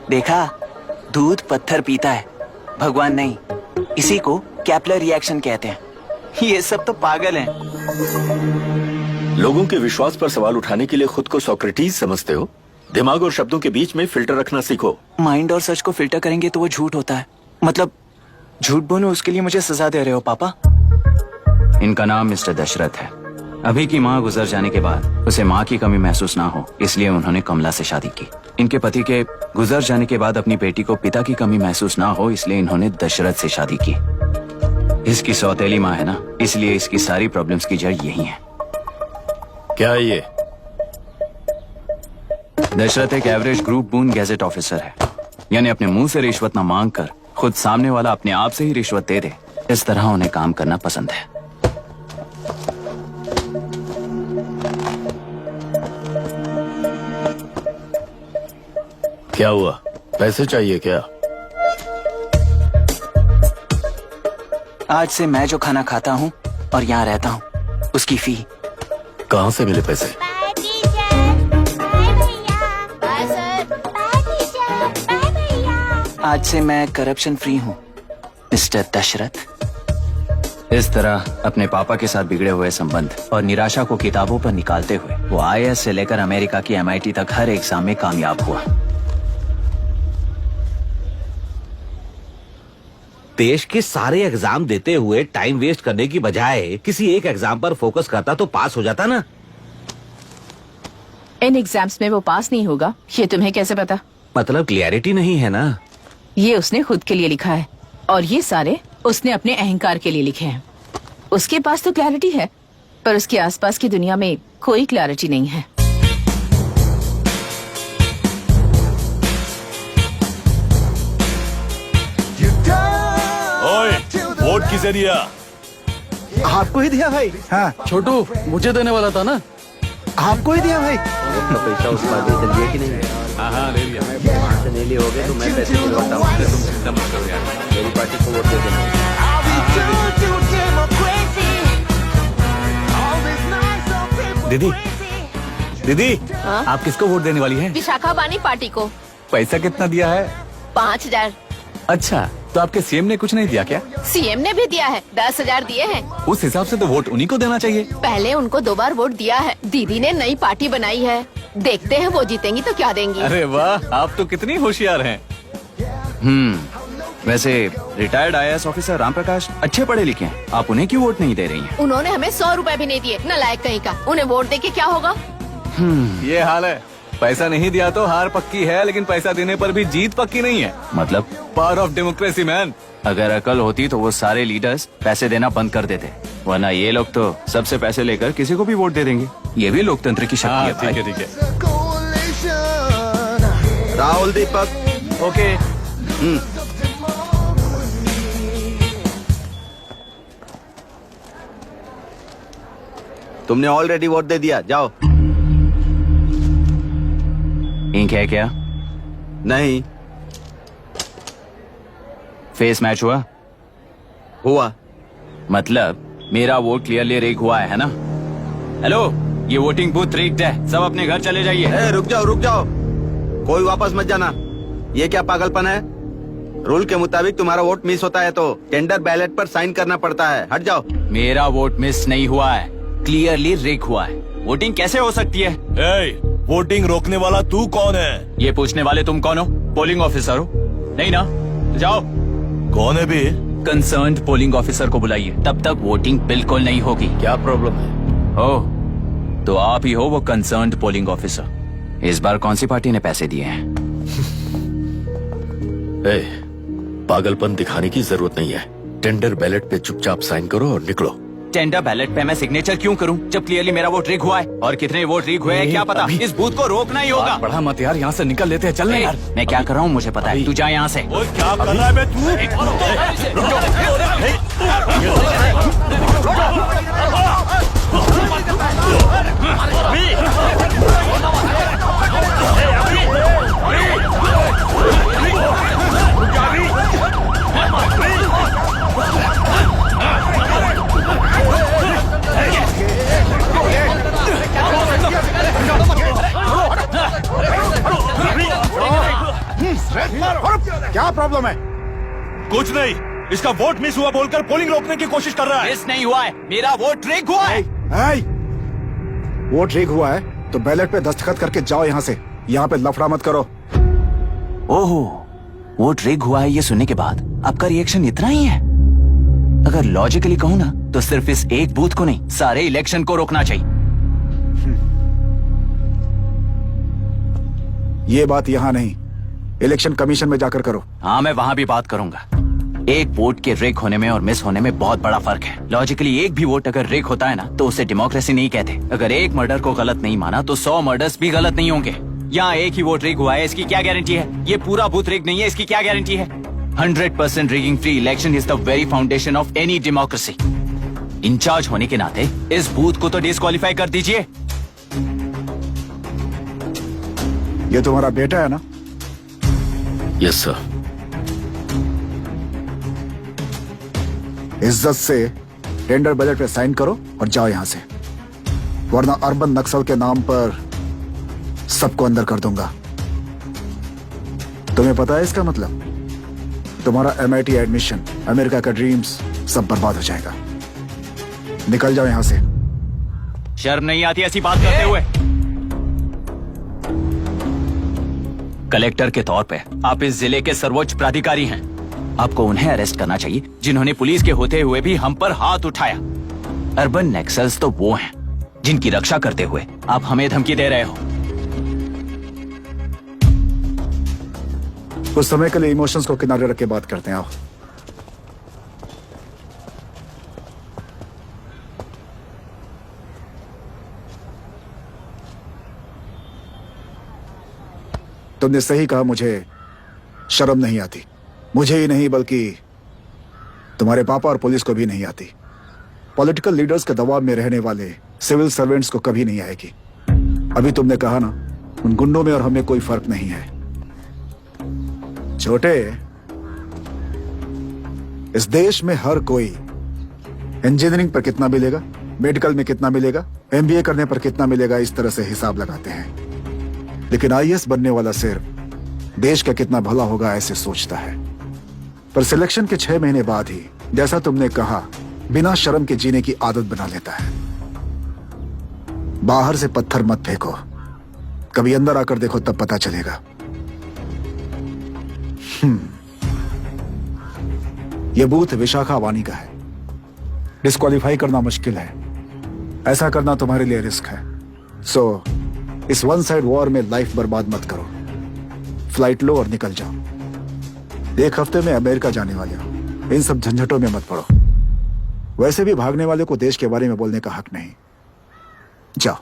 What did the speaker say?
देखा, दूध पत्थर पीता है, भगवान नहीं। इसी को कैपलर रिएक्शन कहते हैं। ये सब तो पागल हैं। लोगों के विश्वास पर सवाल उठाने के लिए खुद को सोक्रेटिस समझते हो? दिमाग और शब्दों के बीच में फिल्टर रखना सीखो। माइंड और सच को फिल्टर करेंगे तो वो झूठ होता है। मतलब झूठ बोलूं उसके लिए मुझे सजा दे रहे हो पापा? इनका नाम मिस्टर दशरथ है। अभी की माँ गुजर जाने के बाद उसे माँ की कमी महसूस ना हो, इसलिए उन्होंने कमला से शादी की। इनके पति के गुजर जाने के बाद अपनी बेटी को पिता की कमी महसूस ना हो, इसलिए इन्होंने दशरथ से शादी की। इसकी सौतेली माँ है ना, इसलिए इसकी सारी प्रॉब्लम्स की जड़ यही है। क्या है ये? दशरथ एक एवरेज ग्रुप बून गैजेट ऑफिसर है, यानी अपने मुंह से रिश्वत न मांग कर खुद सामने वाला अपने आप से ही रिश्वत दे दे, इस तरह उन्हें काम करना पसंद है। क्या हुआ? पैसे चाहिए क्या? आज से मैं जो खाना खाता हूँ और यहाँ रहता हूँ, उसकी फी। कहाँ से मिले पैसे? आज से मैं करप्शन फ्री हूँ, मिस्टर दशरथ। इस तरह अपने पापा के साथ बिगड़े हुए संबंध और निराशा को किताबों पर निकालते हुए वो IAS से लेकर अमेरिका की MIT तक हर एग्जाम में कामयाब हुआ। देश के सारे एग्जाम देते हुए टाइम वेस्ट करने की बजाय किसी एक एग्जाम पर फोकस करता तो पास हो जाता ना। इन एग्जाम्स में वो पास नहीं होगा, ये तुम्हें कैसे पता? मतलब क्लियरिटी नहीं है ना। ये उसने खुद के लिए लिखा है और ये सारे उसने अपने अहंकार के लिए लिखे हैं। उसके पास तो क्लैरिटी है, पर उसके आसपास की दुनिया में कोई क्लैरिटी नहीं है। वोट किसे दिया? आपको ही दिया भाई। हाँ छोटू, मुझे देने वाला था ना। आपको ही दिया भाई। पैसा उस पार्टी से लिया कि नहीं? हाँ ले लिया। वहाँ से नहीं लिए होगे तो मैं पैसे दिलवाता हूँ। तुम चिंता मत करो यार। मेरी पार्टी को वोट दे देना। दीदी, दीदी, आप किसको वोट देने वाली हैं? विशाखा बानी पार्टी को। पैसा कितना दिया है? 5,000। अच्छा, तो आपके सीएम ने कुछ नहीं दिया क्या? CM ने भी दिया है, 10,000 दिए हैं। उस हिसाब से तो वोट उन्हीं को देना चाहिए। पहले उनको 2 बार वोट दिया है। दीदी ने नई पार्टी बनाई है, देखते हैं वो जीतेंगी तो क्या देंगी। अरे वाह, आप तो कितनी होशियार हैं। वैसे retired IAS officer Ram Prakash अच्छे पढ़े लिखे हैं, आप उन्हें क्यों वोट नहीं दे रही हैं? उन्होंने हमें 100 रुपए भी नहीं दिए, नालायक कहीं का। उन्हें वोट दे के क्या होगा? ये हाल है। पैसा नहीं दिया तो हार पक्की है, लेकिन पैसा देने पर भी जीत पक्की नहीं है। मतलब पावर ऑफ डेमोक्रेसी मैन। अगर अकल होती तो वो सारे लीडर्स पैसे देना बंद कर देते, वरना ये लोग तो सबसे पैसे लेकर किसी को भी वोट दे देंगे। ये भी लोकतंत्र की शक्ति है भाई। ठीक है ठीक है। राहुल दीपक। ओके। तुमने ऑलरेडी वोट दे दिया, जाओ। इंक है क्या? नहीं फेस मैच हुआ? हुआ। मतलब मेरा वोट क्लियरली रिग हुआ है ना? हेलो, ये वोटिंग बूथ रिग्ड है, सब अपने घर चले जाइए। रुक जाओ, कोई वापस मत जाना। ये क्या पागलपन है? रूल के मुताबिक तुम्हारा वोट मिस होता है तो टेंडर बैलेट पर साइन करना पड़ता है। हट जाओ। मेरा वोट मिस नहीं हुआ है, क्लियरली रिग हुआ है। वोटिंग कैसे हो सकती है? वोटिंग रोकने वाला तू कौन है? ये पूछने वाले तुम कौन हो? पोलिंग ऑफिसर हो? नहीं ना? जाओ। कौन है बे? कंसर्न्ड पोलिंग ऑफिसर को बुलाइए, तब तक वोटिंग बिल्कुल नहीं होगी। क्या प्रॉब्लम है? ओह, तो आप ही हो वो कंसर्न्ड पोलिंग ऑफिसर। इस बार कौन सी पार्टी ने पैसे दिए हैं? पागलपन दिखाने की जरूरत नहीं है। टेंडर बैलेट पे चुपचाप साइन करो और निकलो। टेंडर बैलेट पे मैं सिग्नेचर क्यों करूं, जब क्लियरली मेरा वोट रिग हुआ है? और कितने वोट रिग हुए हैं क्या पता? इस बूथ को रोकना ही होगा। बढ़ा मत यार, यहाँ से निकल लेते हैं। चल ना यार। मैं क्या कर रहा हूँ मुझे पता है, तू जा यहाँ से। ओए क्या कर रहा है बे तू? क्या प्रॉब्लम है? कुछ नहीं, इसका वोट मिस हुआ बोलकर पोलिंग रोकने की कोशिश कर रहा है। मिस नहीं हुआ है, मेरा वोट रिग हुआ है। ऐ, वोट रिग हुआ है तो बैलेट पे दस्तखत करके जाओ यहाँ से। यहाँ पे लफड़ा मत करो। ओहो, वोट रिग हुआ है ये सुनने के बाद आपका रिएक्शन इतना ही है? अगर लॉजिकली कहूँ ना तो सिर्फ इस एक बूथ को नहीं, सारे इलेक्शन को रोकना चाहिए। ये बात यहाँ नहीं, इलेक्शन कमीशन में जाकर करो। हाँ, मैं वहाँ भी बात करूंगा। एक वोट के रिग होने में और मिस होने में बहुत बड़ा फर्क है। लॉजिकली एक भी वोट अगर रिग होता है ना तो उसे डेमोक्रेसी नहीं कहते। अगर एक मर्डर को गलत नहीं माना तो 100 मर्डर्स भी गलत नहीं होंगे। यहाँ एक ही वोट रिग हुआ है, इसकी क्या गारंटी है? ये पूरा बूथ रिग नहीं है, इसकी क्या गारंटी है? 100% rigging free election is the very foundation of any democracy. Incharge होने के नाते इस बूथ को तो डिस्क्वालीफाई कर दीजिए। ये तुम्हारा बेटा है ना? Yes sir. इज्जत से टेंडर बजट पे साइन करो और जाओ यहाँ से, वरना अर्बन नक्सल के नाम पर सबको अंदर कर दूंगा। तुम्हें पता है इसका मतलब? तुम्हारा MIT एडमिशन, अमेरिका का ड्रीम्स सब बर्बाद हो जाएगा। निकल जाओ यहाँ से। शर्म नहीं आती ऐसी बात करते हुए? कलेक्टर के तौर पे आप इस जिले के सर्वोच्च प्राधिकारी हैं। आपको उन्हें अरेस्ट करना चाहिए जिन्होंने पुलिस के होते हुए भी हम पर हाथ उठाया। अर्बन नक्सल्स तो वो हैं जिनकी रक्षा करते हुए आप हमें धमकी दे रहे हो। कुछ समय के लिए इमोशंस को किनारे रख के बात करते हैं। आओ। तुमने सही कहा, मुझे शर्म नहीं आती। मुझे ही नहीं बल्कि तुम्हारे पापा और पुलिस को भी नहीं आती। पॉलिटिकल लीडर्स के दबाव में रहने वाले सिविल सर्वेंट्स को कभी नहीं आएगी। अभी तुमने कहा ना, उन गुंडों में और हमें कोई फर्क नहीं है। छोटे, इस देश में हर कोई इंजीनियरिंग पर कितना मिलेगा, मेडिकल में कितना मिलेगा, MBA करने पर कितना मिलेगा, इस तरह से हिसाब लगाते हैं। लेकिन IAS बनने वाला सिर्फ देश का कितना भला होगा ऐसे सोचता है। पर सिलेक्शन के 6 महीने बाद ही, जैसा तुमने कहा, बिना शर्म के जीने की आदत बना लेता है। बाहर से पत्थर मत फेंको, कभी अंदर आकर देखो तब पता चलेगा। यह बूथ विशाखा वानी का है। डिस्क्वालीफाई करना मुश्किल है, ऐसा करना तुम्हारे लिए रिस्क है। सो इस वन साइड वॉर में लाइफ बर्बाद मत करो। फ्लाइट लो और निकल जाओ। 1 हफ्ते में अमेरिका जाने वाले हो, इन सब झंझटों में मत पड़ो। वैसे भी भागने वाले को देश के बारे में बोलने का हक नहीं। जाओ।